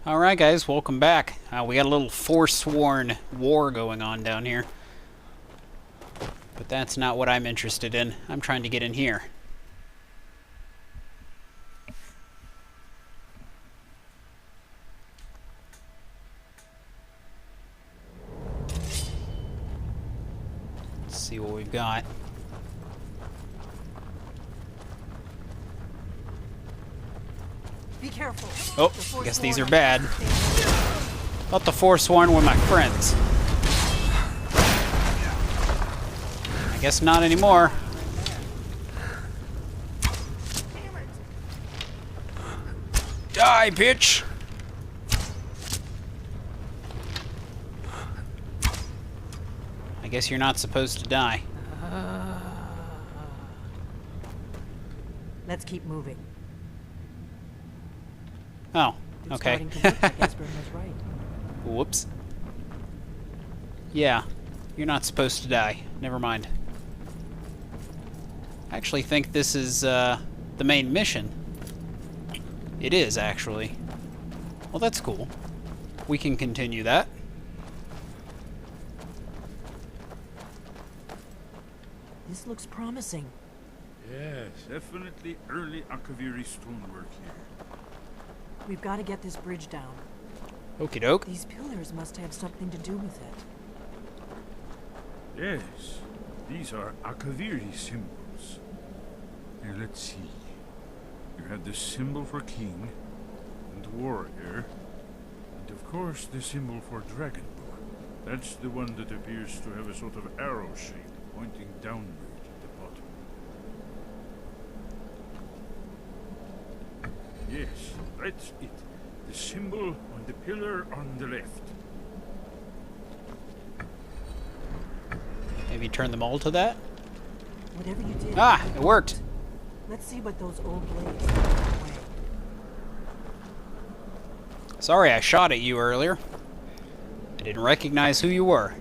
Alright guys, welcome back. We got a little forsworn war going on down here. But that's not what I'm interested in. I'm trying to get in here. Let's see what we've got. Be careful. Oh, I guess these are bad. Thought the Forsworn were my friends. I guess not anymore. Die, bitch! I guess you're not supposed to die. Let's keep moving. Oh, It's okay. starting to look like Esbern was right. Whoops. Yeah, you're not supposed to die. Never mind. I actually think this is the main mission. It is, actually. Well, that's cool. We can continue that. This looks promising. Yes, definitely early Akaviri stonework here. We've got to get this bridge down. Okie doke. These pillars must have something to do with it. Yes, these are Akaviri symbols. Here, let's see. You have the symbol for king and warrior, and of course the symbol for dragonborn. That's the one that appears to have a sort of arrow shape pointing downward at the bottom. Yes, that's it. The symbol on the pillar on the left. Maybe turn them all to that? Whatever you did. Ah, it worked. Let's see what those old blades are that way. Sorry I shot at you earlier. I didn't recognize who you were.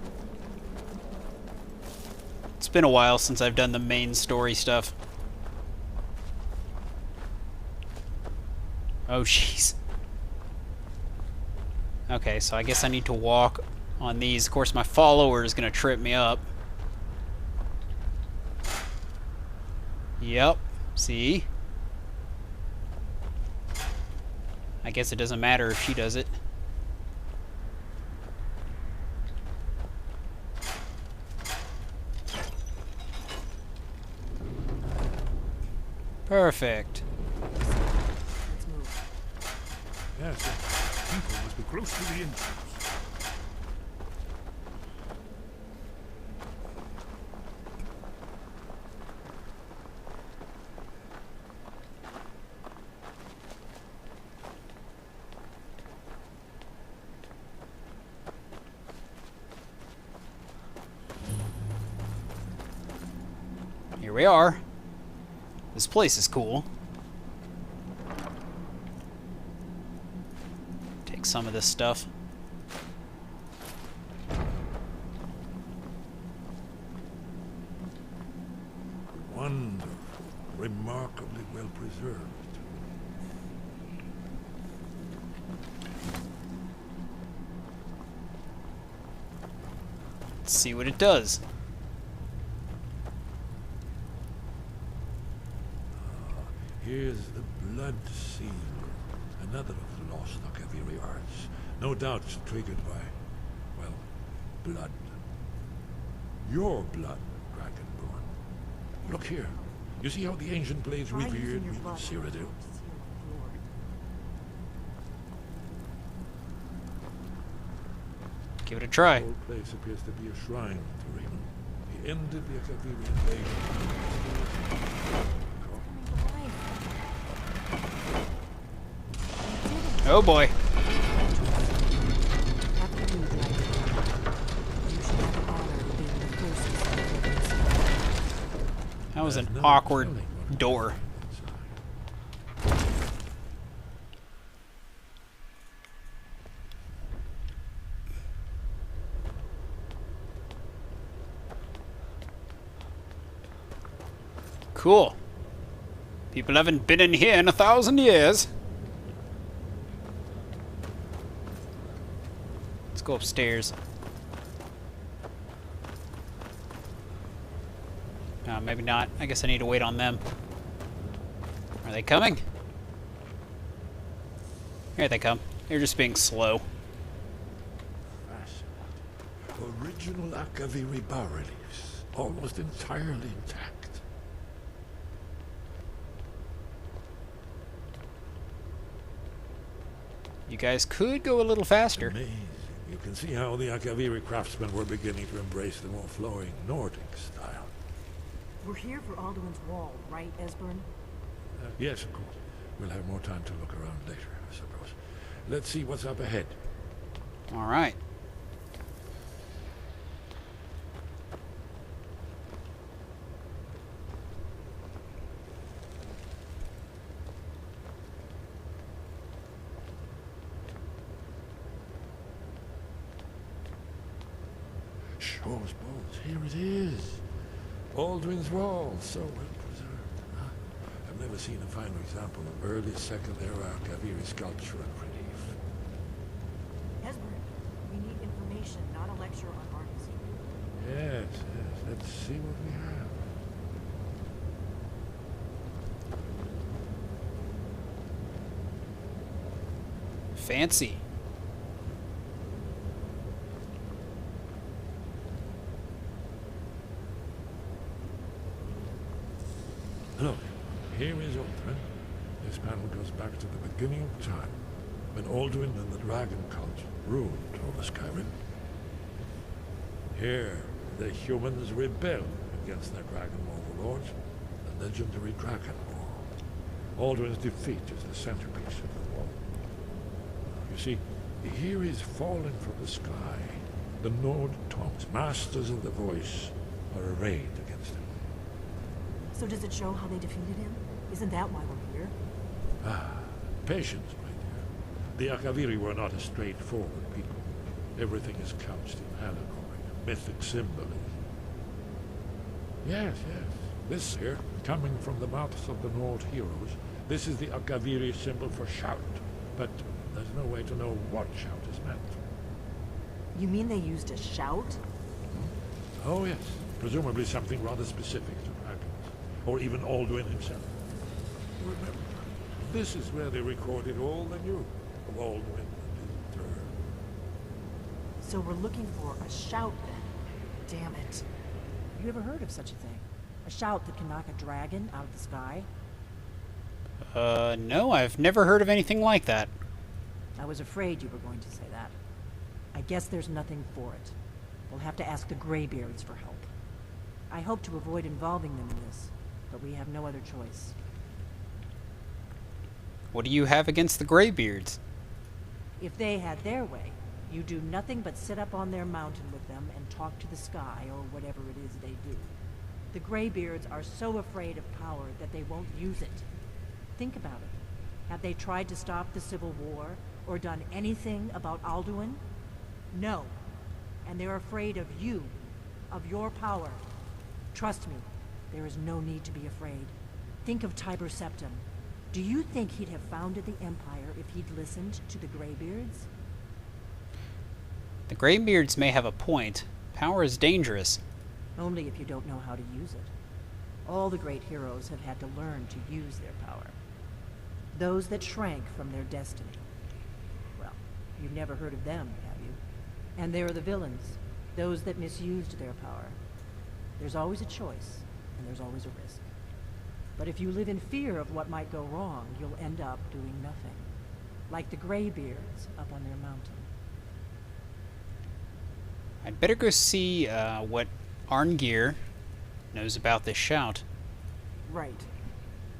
It's been a while since I've done the main story stuff. Oh, jeez. Okay, so I guess I need to walk on these. Of course, my follower is going to trip me up. Yep. See? I guess it doesn't matter if she does it. Perfect. Let's move. Yes, the people must be close to the entrance. Here we are. This place is cool. Take some of this stuff. Wonderful, remarkably well preserved. Let's see what it does. Here's the blood seal, another of the lost Akaviri arts. No doubt triggered by, well, blood. Your blood, Dragonborn. Look here. You see how the ancient blades Try revered using your me blood with Cyrodiil? to seal the floor. Give it a try. The whole place appears to be a shrine to Raymond. He ended the Akaviri invasion. Oh boy. After you, Dragon. You should have the honor of being the first to step inside. That was an There's no awkward telling what door. inside. Cool. People haven't been in here in 1,000 years. Let's go upstairs. Maybe not. I guess I need to wait on them. Are they coming? Here they come. They're just being slow. Fascinating. Original Akaviri bas-reliefs, almost entirely intact. You guys could go a little faster. Amazing. You can see how the Akaviri craftsmen were beginning to embrace the more flowing Nordic style. We're here for Alduin's wall, right, Esbern? Yes, of course. We'll have more time to look around later, I suppose. Let's see what's up ahead. All right. Shaw's bones, here it is. Alduin's wall, so well preserved. Huh? I've never seen a finer example of early Second Era Akaviri sculpture and relief. Esbern, we need information, not a lecture on arts. Yes, yes. Let's see what we have. Fancy. Look, here is Alduin. This panel goes back to the beginning of time, when Alduin and the dragon cult ruled over Skyrim. Here, the humans rebelled against their dragon overlords, the legendary Dragon War. Alduin's defeat is the centerpiece of the war. You see, here is fallen from the sky. The Nord tongues, masters of the voice, are arrayed against him. So does it show how they defeated him? Isn't that why we're here? Ah, patience, my dear. The Akaviri were not a straightforward people. Everything is couched in allegory, mythic symbolism. Yes, yes. This here, coming from the mouths of the Nord heroes, this is the Akaviri symbol for shout. But there's no way to know what shout is meant. You mean they used a shout? Oh, yes. Presumably something rather specific to dragons. Or even Alduin himself. Remember, this is where they recorded all they knew of Alduin and his terror. So we're looking for a shout then. Damn it. You ever heard of such a thing? A shout that can knock a dragon out of the sky? No, I've never heard of anything like that. I was afraid you were going to say that. I guess there's nothing for it. We'll have to ask the Graybeards for help. I hope to avoid involving them in this, but we have no other choice. What do you have against the Graybeards? If they had their way, you do nothing but sit up on their mountain with them and talk to the sky or whatever it is they do. The Graybeards are so afraid of power that they won't use it. Think about it. Have they tried to stop the Civil War or done anything about Alduin? No. And they're afraid of you, of your power. Trust me, there is no need to be afraid. Think of Tiber Septim. Do you think he'd have founded the Empire if he'd listened to the Graybeards? The Graybeards may have a point. Power is dangerous. Only if you don't know how to use it. All the great heroes have had to learn to use their power. Those that shrank from their destiny. Well, you've never heard of them, have you? And there are the villains, those that misused their power. There's always a choice, and there's always a risk. But if you live in fear of what might go wrong, you'll end up doing nothing. Like the Graybeards up on their mountain. I'd better go see what Arngeir knows about this shout. Right.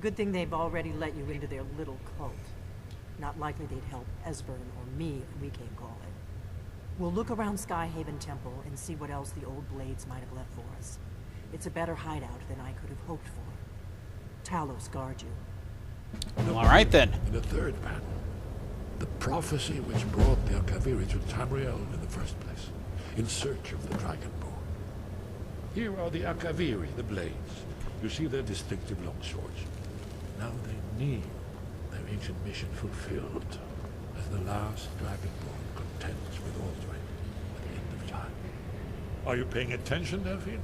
Good thing they've already let you into their little cult. Not likely they'd help Esbern or me if we came calling. We'll look around Skyhaven Temple and see what else the old blades might have left for us. It's a better hideout than I could have hoped for. Talos guard you. All right then. In the third panel, the prophecy which brought the Akaviri to Tamriel in the first place, in search of the Dragonborn. Here are the Akaviri, the blades. You see their distinctive long swords. Now they need their ancient mission fulfilled, as the last Dragonborn contends with Alduin. time. Are you paying attention, Delphine?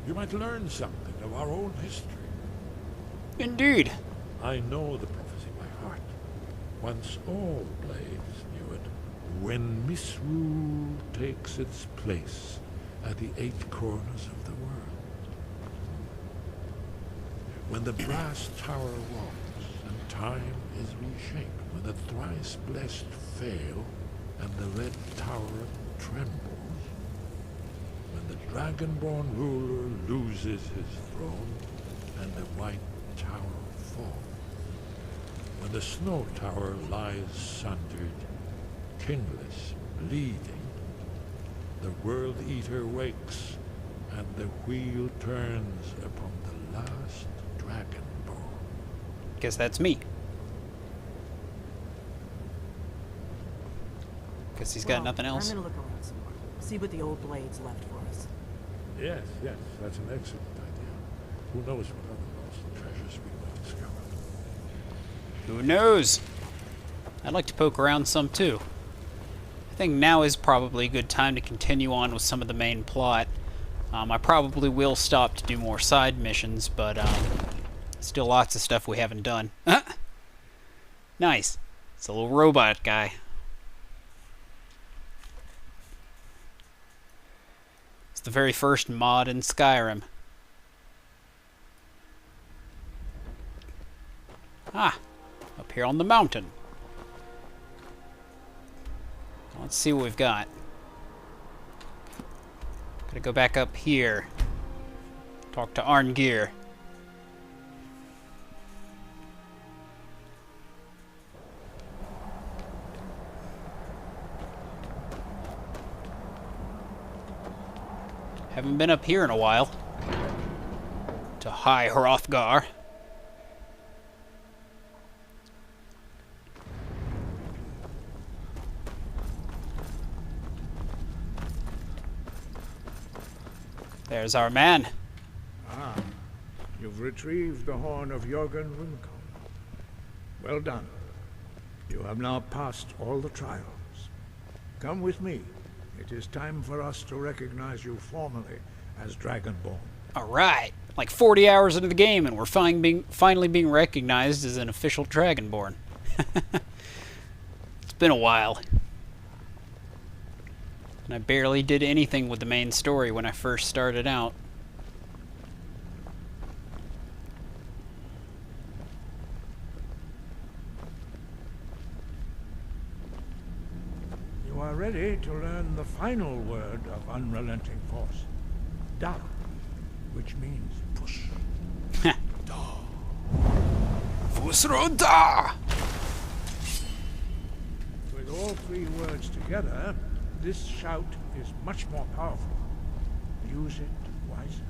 You might learn something of our own history. Indeed. I know the prophecy by heart. Once all blades knew it. When misrule takes its place at the 8 corners of the world. When the brass tower rocks and time is reshaped. When the thrice blessed fail and the red tower trembles. When the dragonborn ruler loses his throne and the white tower falls. When the snow tower lies sundered, kingless, bleeding, the world eater wakes and the wheel turns upon the last dragonborn. Guess that's me. Guess he's got nothing else. I'm gonna look around some more. See what the old blades left for us. Yes, that's an excellent idea. Who knows what other lost treasures we might discover. Who knows? I'd like to poke around some too. I think now is probably a good time to continue on with some of the main plot. I probably will stop to do more side missions, but still lots of stuff we haven't done. Nice. It's a little robot guy. It's the very first mod in Skyrim. Ah, up here on the mountain. Let's see what we've got. Gotta go back up here. Talk to Arngeir. Haven't been up here in a while. To High Hrothgar. There's our man. Ah, you've retrieved the horn of Jörgen Rumcon. Well done. You have now passed all the trials. Come with me. It is time for us to recognize you formally as Dragonborn. Alright. Like 40 hours into the game and we're finally being recognized as an official Dragonborn. It's been a while. And I barely did anything with the main story when I first started out. You are ready to learn the final word of unrelenting force. Da, which means push. Fusroda! With all 3 words together, this shout is much more powerful. Use it wisely.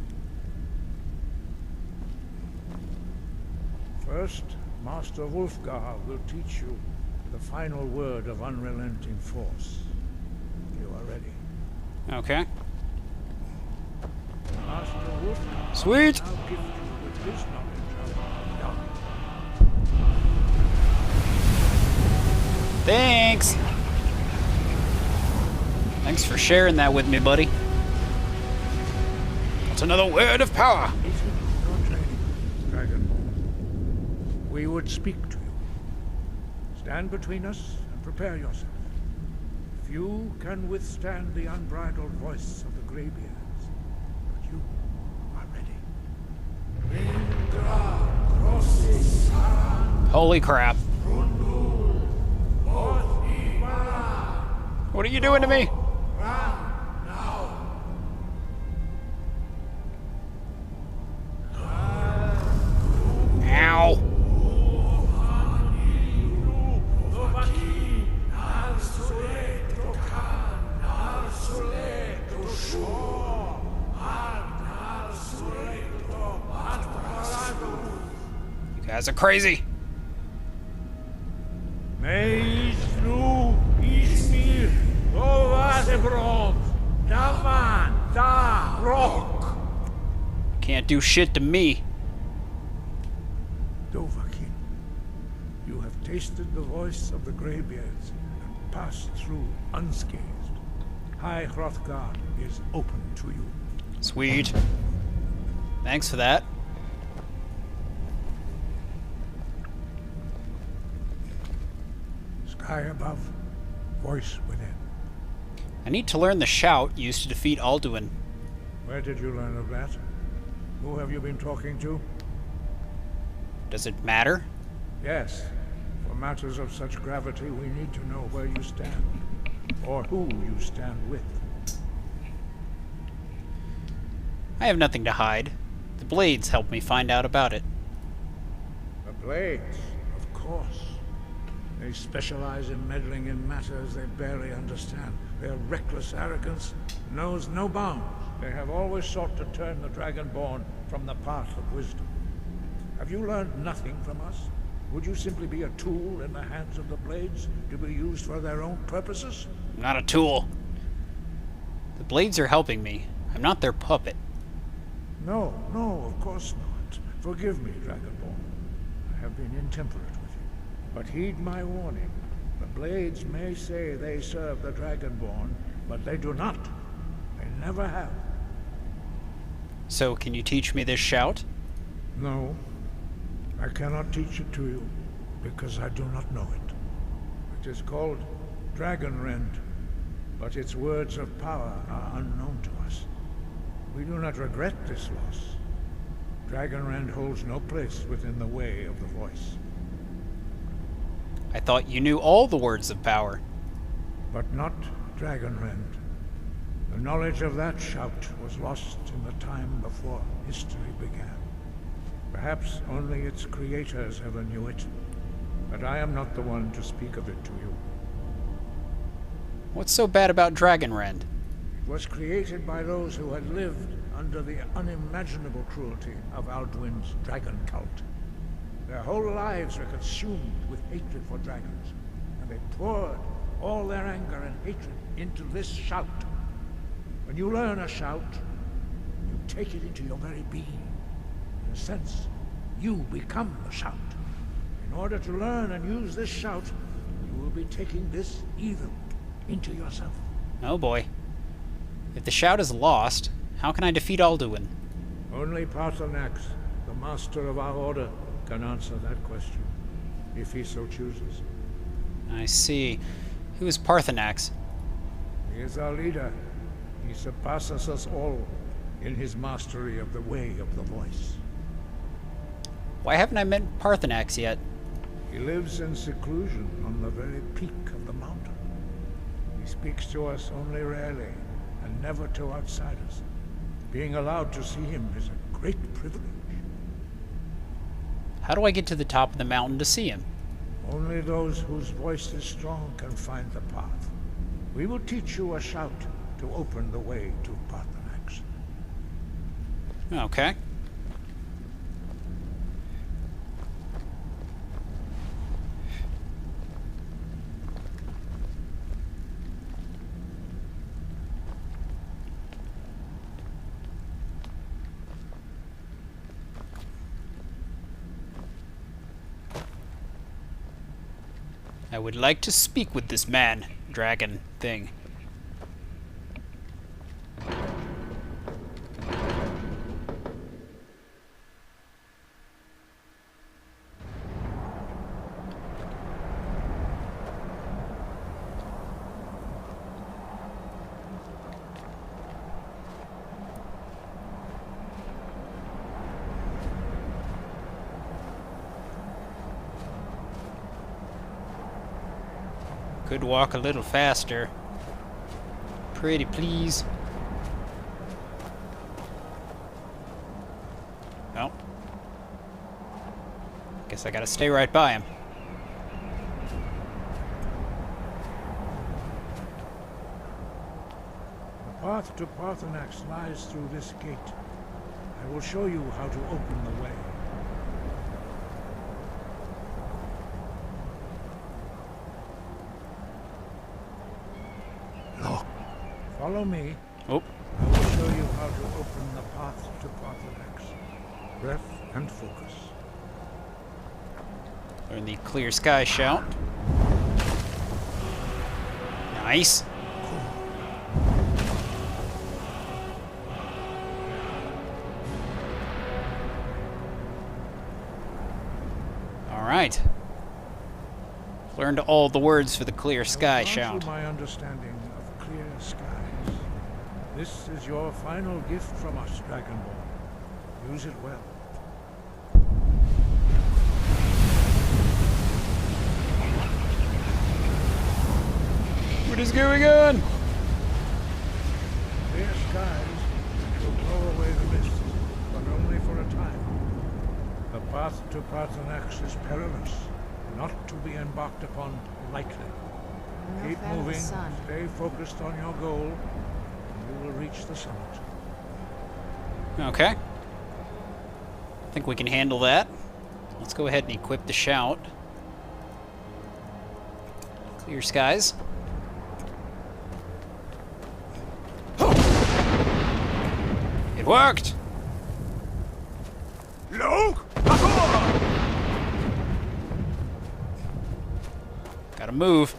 First, Master Wulfgar will teach you the final word of unrelenting force. You are ready. Okay. Master Wulfgar Sweet! will now gift you with his knowledge of Da. Thanks! Thanks for sharing that with me, buddy. That's another word of power. Your training, Dragonborn. We would speak to you. Stand between us and prepare yourself. Few can withstand the unbridled voice of the Graybeards, but you are ready. Holy crap. What are you doing to me? Ow. You guys are crazy. Can't do shit to me. Dovahkiin, you have tasted the voice of the Graybeards and passed through unscathed. High Hrothgar is open to you. Sweet. Thanks for that. Sky above, voice within. I need to learn the shout used to defeat Alduin. Where did you learn of that? Who have you been talking to? Does it matter? Yes. For matters of such gravity, we need to know where you stand. Or who you stand with. I have nothing to hide. The Blades helped me find out about it. The Blades, of course. They specialize in meddling in matters they barely understand. Their reckless arrogance knows no bounds. They have always sought to turn the Dragonborn from the path of wisdom. Have you learned nothing from us? Would you simply be a tool in the hands of the Blades to be used for their own purposes? I'm not a tool. The Blades are helping me. I'm not their puppet. No, no, of course not. Forgive me, Dragonborn. I have been intemperate with you. But heed my warning. The Blades may say they serve the Dragonborn, but they do not. They never have. So, can you teach me this shout? No, I cannot teach it to you, because I do not know it. It is called Dragonrend, but its words of power are unknown to us. We do not regret this loss. Dragonrend holds no place within the way of the voice. I thought you knew all the words of power. But not Dragonrend. The knowledge of that shout was lost in the time before history began. Perhaps only its creators ever knew it, but I am not the one to speak of it to you. What's so bad about Dragonrend? It was created by those who had lived under the unimaginable cruelty of Alduin's dragon cult. Their whole lives were consumed with hatred for dragons, and they poured all their anger and hatred into this shout. When you learn a shout, you take it into your very being. In a sense, you become the shout. In order to learn and use this shout, you will be taking this evil into yourself. Oh boy. If the shout is lost, how can I defeat Alduin? Only Paarthurnax, the master of our order, can answer that question, if he so chooses. I see. Who is Paarthurnax? He is our leader. He surpasses us all in his mastery of the way of the voice. Why haven't I met Paarthurnax yet? He lives in seclusion on the very peak of the mountain. He speaks to us only rarely, and never to outsiders. Being allowed to see him is a great privilege. How do I get to the top of the mountain to see him? Only those whose voice is strong can find the path. We will teach you a shout to open the way to Paarthurnax. Okay. I would like to speak with this man, dragon thing. Could walk a little faster. Pretty please. Well. Guess I gotta stay right by him. The path to Paarthurnax lies through this gate. I will show you how to open the way. Follow me. Oh. I will show you how to open the path to Paarthurnax. Breath and focus. Learn the clear sky shout. Nice. Cool. Learned all the words for the clear sky Grant you shout. my understanding of clear skies. This is your final gift from us, Dragonborn. Use it well. What is going on? Clear skies will blow away the mist, but only for a time. The path to Paarthurnax is perilous, not to be embarked upon lightly. I'm no Keep fan of the moving, sun. stay focused on your goal, and you will reach the summit. Okay. I think we can handle that. Let's go ahead and equip the shout. Clear skies. It worked! Gotta move.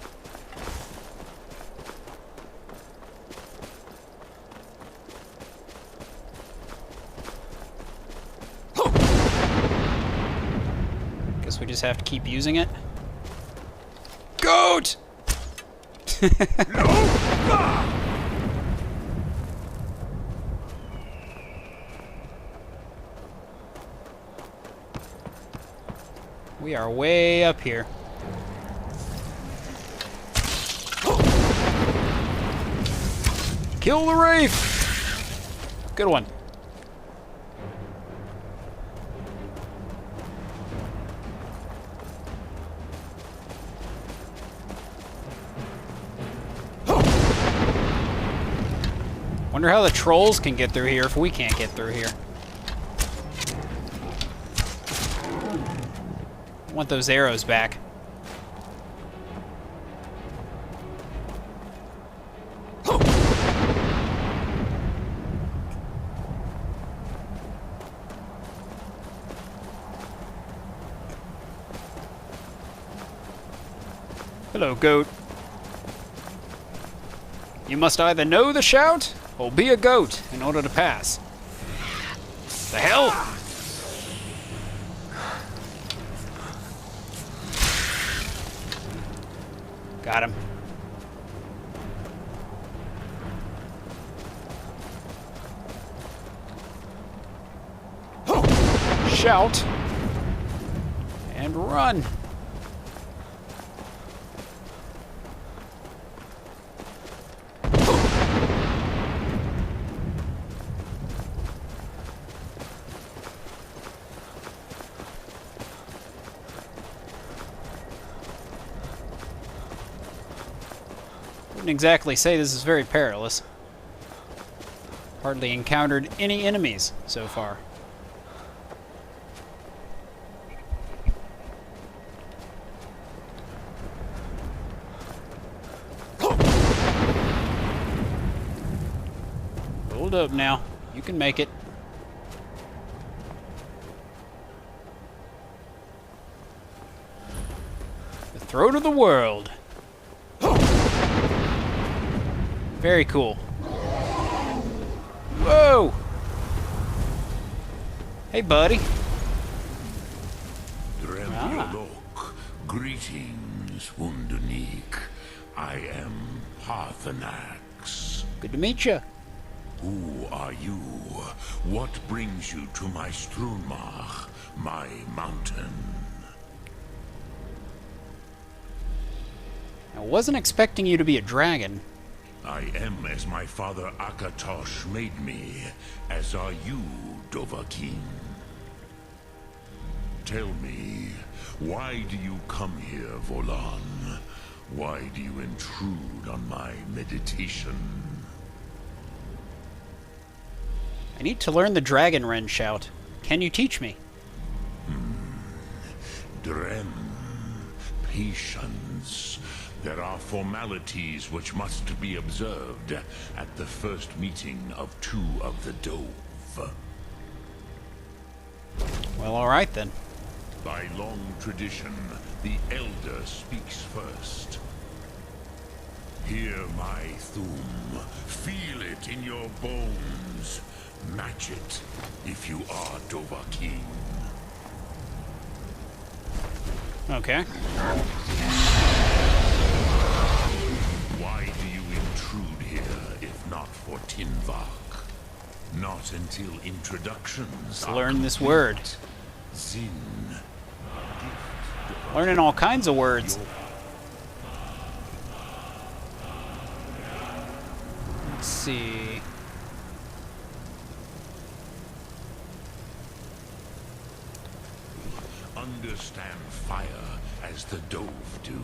Guess we just have to keep using it. Goat! We are way up here. Kill the Wraith! Good one. Wonder how the trolls can get through here if we can't get through here. I want those arrows back. Hello, goat. You must either know the shout or be a goat in order to pass. The hell? Got him. Shout and run. Wouldn't exactly say this is very perilous. Hardly encountered any enemies so far. Hold up now. You can make it. The throat of the world. Very cool. Whoa! Hey, buddy. Greetings, Wunderneek. I am Paarthurnax. Good to meet you. Who are you? What brings you to my Strunmach, my mountain? I wasn't expecting you to be a dragon. I am as my father Akatosh made me, as are you, Dovahkiin. Tell me, why do you come here, Volan? Why do you intrude on my meditation? I need to learn the Dragon Wren shout. Can you teach me? Dren, patience. There are formalities which must be observed at the first meeting of two of the Dove. Well, alright then. By long tradition, the Elder speaks first. Hear my Thum. Feel it in your bones. Match it if you are Dovahkiin. Okay. until introductions Let's are learn this complete. word. Zin. Learning all kinds of words. Let's see. Understand fire as the Dove do.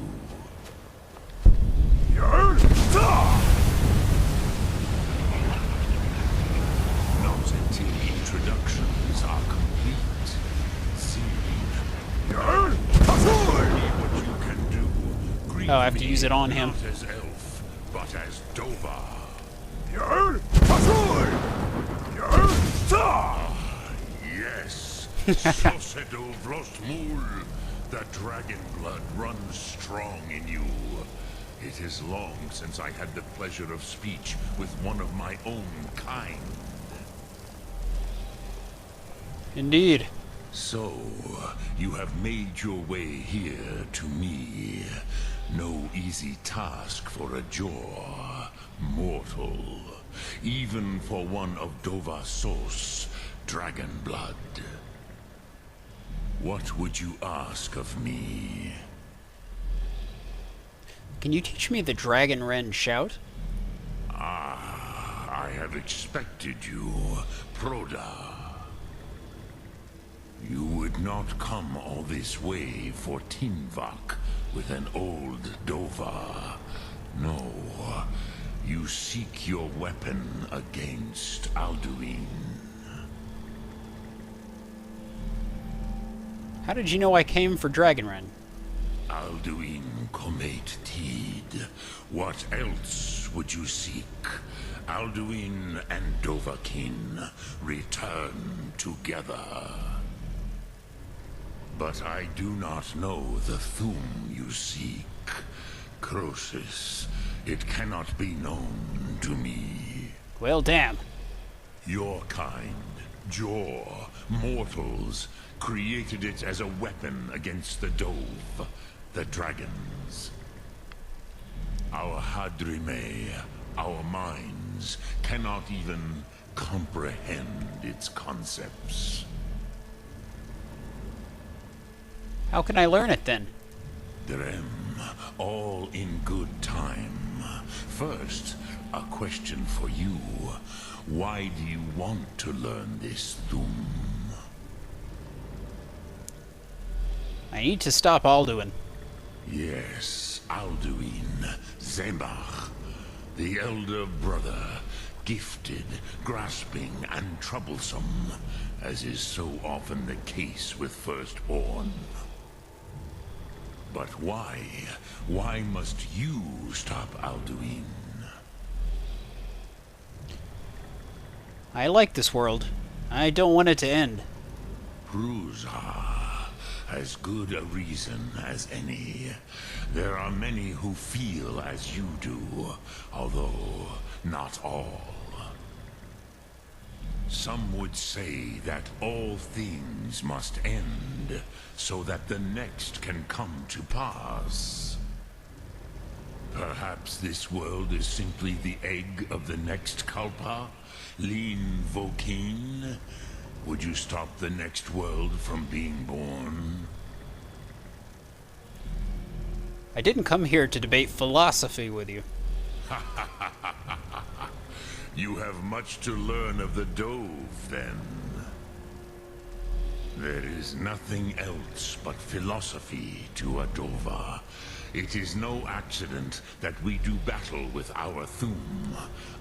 Not until introductions are complete. See what you can do. Greet Oh, I have to me use it on him. Not as elf, but as Dova. Yes, Sosedo Vlostmul. The dragon blood runs strong in you. It is long since I had the pleasure of speech with one of my own kind. Indeed. So, you have made your way here to me. No easy task for a jaw, mortal. Even for one of Dovasos, dragon blood. What would you ask of me? Can you teach me the Dragon Wren shout? I have expected you, Proda. You would not come all this way for Tinvak with an old Dova. No, you seek your weapon against Alduin. How did you know I came for Dragon Wren? Alduin Comet Tid. What else would you seek? Alduin and Dovahkiin return together. But I do not know the Thum you seek. Croesus, it cannot be known to me. Well, damn. Your kind, Jor, mortals, created it as a weapon against the Dove, the dragons. Our Hadrime, our minds, cannot even comprehend its concepts. How can I learn it then? Drem, all in good time. First, a question for you. Why do you want to learn this Thum? I need to stop Alduin. Yes, Alduin, Zembach, the elder brother, gifted, grasping, and troublesome, as is so often the case with Firstborn. But why? Why must you stop Alduin? I like this world. I don't want it to end. Prusa, as good a reason as any. There are many who feel as you do, although not all. Some would say that all things must end, so that the next can come to pass. Perhaps this world is simply the egg of the next Kalpa? Lean Vokin? Would you stop the next world from being born? I didn't come here to debate philosophy with you. You have much to learn of the Dove, then. There is nothing else but philosophy to a Dova. It is no accident that we do battle with our Thum,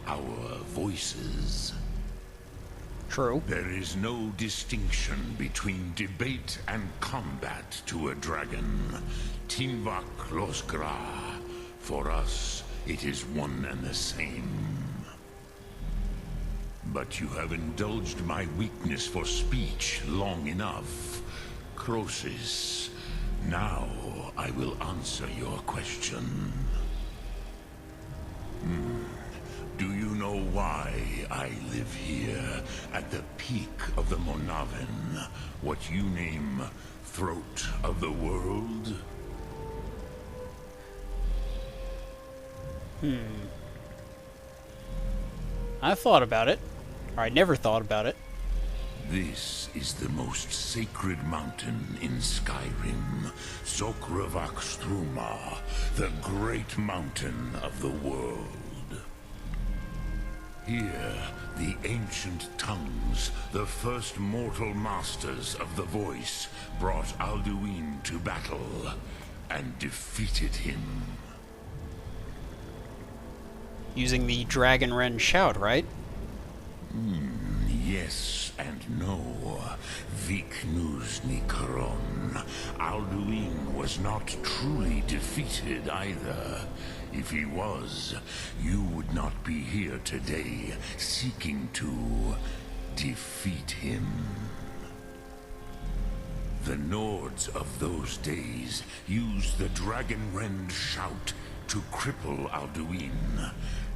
our voices. True. There is no distinction between debate and combat to a dragon. Tinvak Losgra. For us, it is one and the same. But you have indulged my weakness for speech long enough. Croesus, now I will answer your question. Do you know why I live here, at the peak of the Monaven, what you name Throat of the World? I thought about it. Or I never thought about it. This is the most sacred mountain in Skyrim, Zokravakstruma, the great mountain of the world. Here, the ancient tongues, the first mortal masters of the voice, brought Alduin to battle and defeated him. Using the Dragon Wren shout, right? Yes and no. Viknusnikaron. Alduin was not truly defeated either. If he was, you would not be here today seeking to defeat him. The Nords of those days used the Dragon Wren shout to cripple Alduin,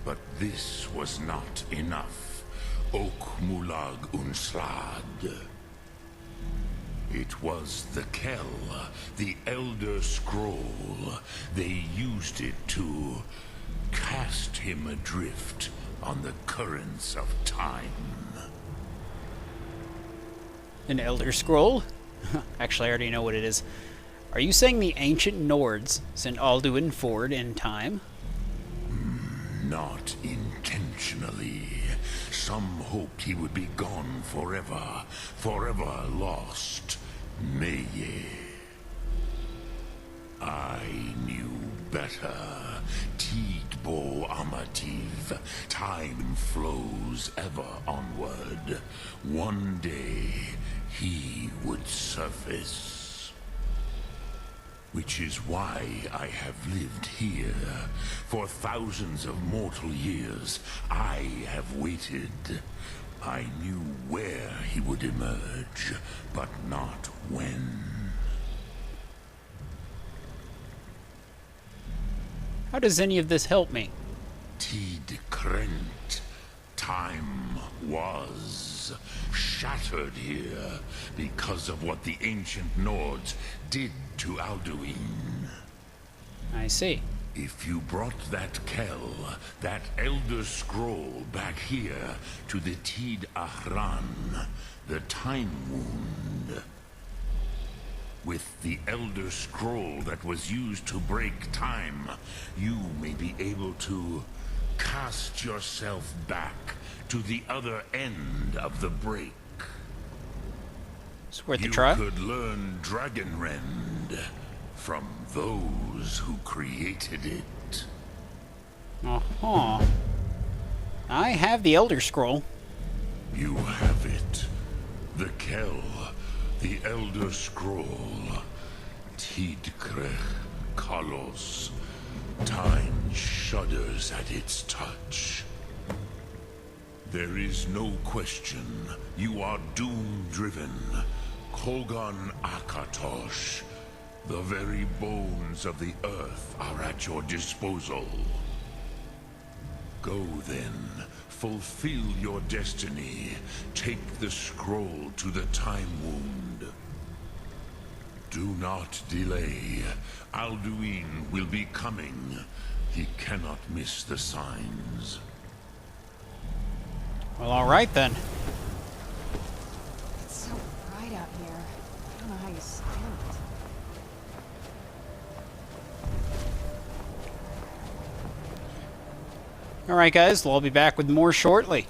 but this was not enough. Ok Mulag Unslad. It was the Kell, the Elder Scroll. They used it to cast him adrift on the currents of time. An Elder Scroll? Actually, I already know what it is. Are you saying the ancient Nords sent Alduin forward in time? Not intentionally. Some hoped he would be gone forever, forever lost. Meye. I knew better. Tidbo Amativ. Time flows ever onward. One day, he would surface. Which is why I have lived here. For thousands of mortal years, I have waited. I knew where he would emerge, but not when. How does any of this help me? Tid Krent. Time was shattered here because of what the ancient Nords did to Alduin. I see. If you brought that Kell, that Elder Scroll back here to the Tid Ahran, the Time Wound, with the Elder Scroll that was used to break time, you may be able to cast yourself back to the other end of the break. It's worth a try. You could learn Dragonrend from those who created it. Uh-huh. I have the Elder Scroll. You have it. The Kell, the Elder Scroll. Tidkrech Kalos. Time shudders at its touch. There is no question. You are doom-driven. Kogan Akatosh. The very bones of the earth are at your disposal. Go then. Fulfill your destiny. Take the scroll to the Time Wound. Do not delay. Alduin will be coming. He cannot miss the signs. Well, alright then. It's so bright out here. I don't know how you stand it. Alright guys, well, I'll be back with more shortly.